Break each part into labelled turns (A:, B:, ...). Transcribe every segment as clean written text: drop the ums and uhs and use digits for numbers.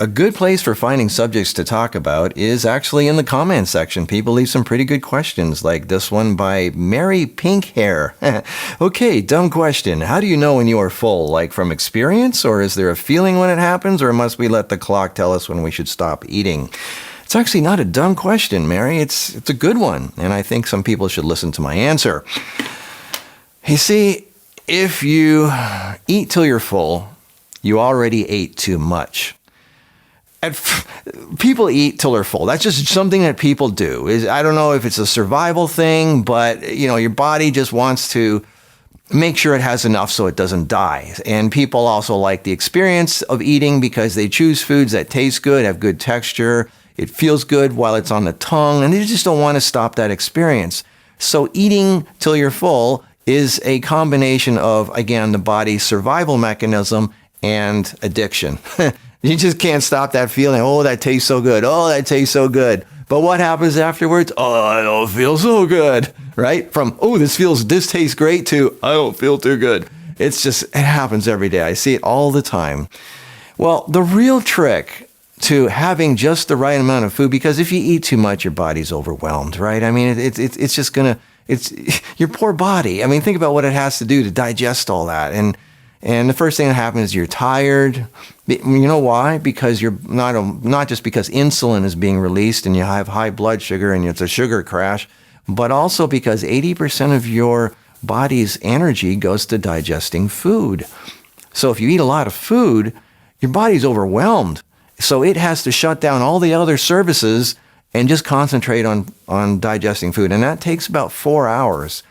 A: A good place for finding subjects to talk about is actually in the comments section. People leave some pretty good questions, like this one by Mary Pinkhair. Okay, dumb question. How do you know when you are full? Like from experience, or is there a feeling when it happens, or must we let the clock tell us when we should stop eating? It's actually not a dumb question, Mary. It's a good one, and I think some people should listen to my answer. You see, if you eat till you're full, you already ate too much. People eat till they're full. That's just something that people do. I don't know if it's a survival thing, but your body just wants to make sure it has enough so it doesn't die. And people also like the experience of eating because they choose foods that taste good, have good texture. It feels good while it's on the tongue, and they just don't want to stop that experience. So eating till you're full is a combination of, again, the body's survival mechanism and addiction. You just can't stop that feeling. Oh, that tastes so good. Oh, that tastes so good. But what happens afterwards? Oh, I don't feel so good, right? From, oh, this tastes great, to, I don't feel too good. It happens every day. I see it all the time. Well, the real trick to having just the right amount of food, because if you eat too much, your body's overwhelmed, right? I mean, it's just going to, it's your poor body. I mean, think about what it has to do to digest all that. And the first thing that happens is you're tired. You know why? Because you're not just because insulin is being released and you have high blood sugar and it's a sugar crash, but also because 80% of your body's energy goes to digesting food. So if you eat a lot of food, your body's overwhelmed. So it has to shut down all the other services and just concentrate on digesting food. And that takes about 4 hours.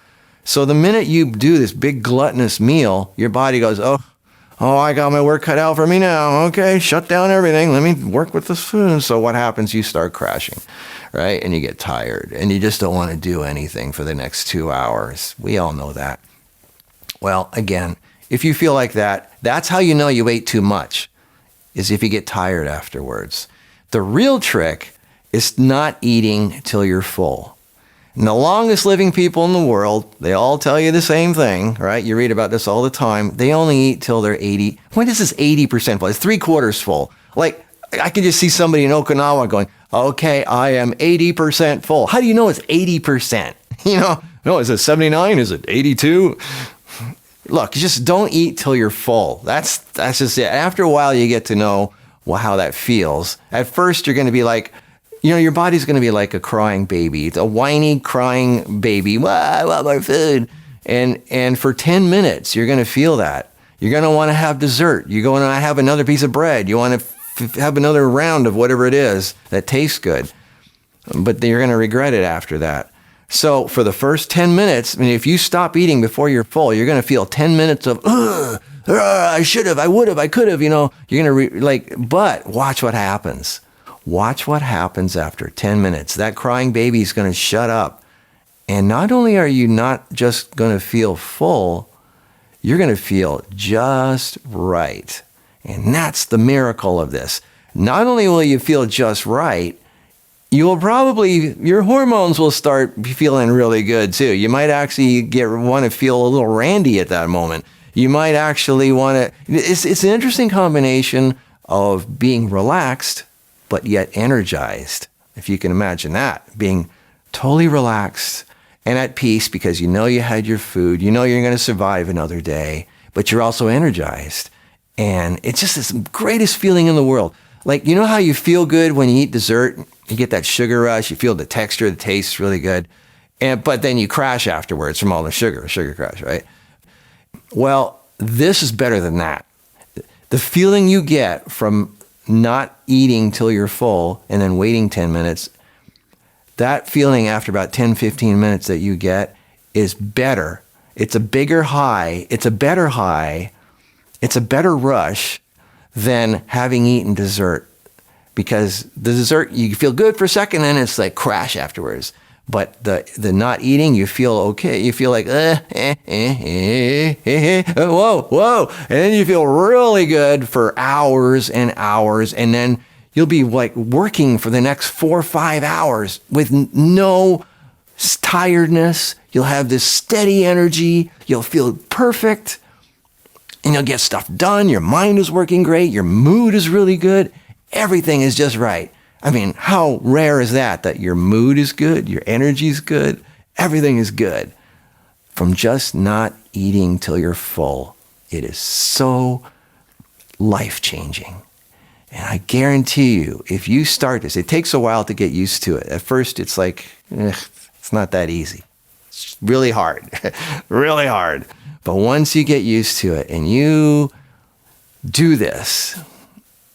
A: So the minute you do this big gluttonous meal, your body goes, oh, I got my work cut out for me now. Okay, shut down everything. Let me work with this food. So what happens? You start crashing, right? And you get tired, and you just don't want to do anything for the next 2 hours. We all know that. Well, again, if you feel like that, that's how you know you ate too much, is if you get tired afterwards. The real trick is not eating till you're full. And the longest living people in the world, they all tell you the same thing, right? You read about this all the time. They only eat till they're 80. When is this 80% full? It's 3/4 full. Like, I can just see somebody in Okinawa going, okay, I am 80% full. How do you know it's 80%? No, is it 79? Is it 82? Look, just don't eat till you're full. That's just it. After a while, you get to know how that feels. At first, you're going to be like, your body's going to be like a crying baby. It's a whiny, crying baby. I want more food. And for 10 minutes, you're going to feel that. You're going to want to have dessert. You're going to have another piece of bread. You want to have another round of whatever it is that tastes good. But you're going to regret it after that. So for the first 10 minutes, if you stop eating before you're full, you're going to feel 10 minutes of, I should have, I would have, I could have, you're going to but watch what happens. Watch what happens after 10 minutes. That crying baby is going to shut up. And not only are you not just going to feel full, you're going to feel just right. And that's the miracle of this. Not only will you feel just right, your hormones will start feeling really good too. You might actually want to feel a little randy at that moment. You might actually want to, it's an interesting combination of being relaxed but yet energized, if you can imagine that, being totally relaxed and at peace because you had your food, you're going to survive another day, but you're also energized. And it's just this greatest feeling in the world. Like, how you feel good when you eat dessert? You get that sugar rush, you feel the texture, the taste really good, but then you crash afterwards from all the sugar crash, right? Well, this is better than that. The feeling you get from not eating till you're full and then waiting 10 minutes, that feeling after about 10, 15 minutes that you get is better. It's a bigger high. It's a better high. It's a better rush than having eaten dessert, because the dessert, you feel good for a second and it's like crash afterwards. But the not eating, you feel okay. You feel like, whoa. And then you feel really good for hours and hours. And then you'll be like working for the next 4 or 5 hours with no tiredness. You'll have this steady energy. You'll feel perfect. And you'll get stuff done. Your mind is working great. Your mood is really good. everything is just right. I mean, how rare is that your mood is good, your energy is good, everything is good from just not eating till you're full. It is so life-changing. And I guarantee you, if you start this, it takes a while to get used to it. At first, it's like, it's not that easy. It's really hard, really hard. But once you get used to it and you do this,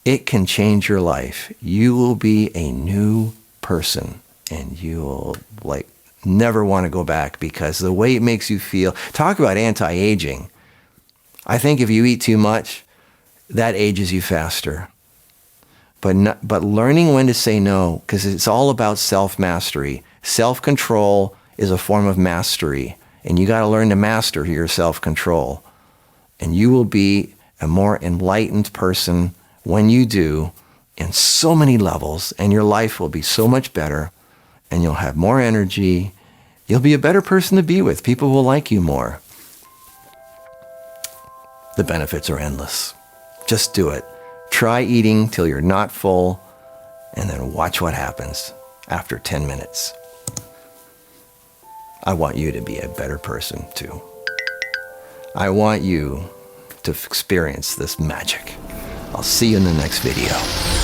A: it can change your life. You will be a new person and you will never want to go back because the way it makes you feel. Talk about anti-aging. I think if you eat too much, that ages you faster. But learning when to say no, because it's all about self-mastery. Self-control is a form of mastery, and you got to learn to master your self-control. And you will be a more enlightened person when you do in so many levels, and your life will be so much better, and you'll have more energy. You'll be a better person to be with. People will like you more. The benefits are endless. Just do it. Try eating till you're not full, and then watch what happens after 10 minutes. I want you to be a better person too. I want you to experience this magic. I'll see you in the next video.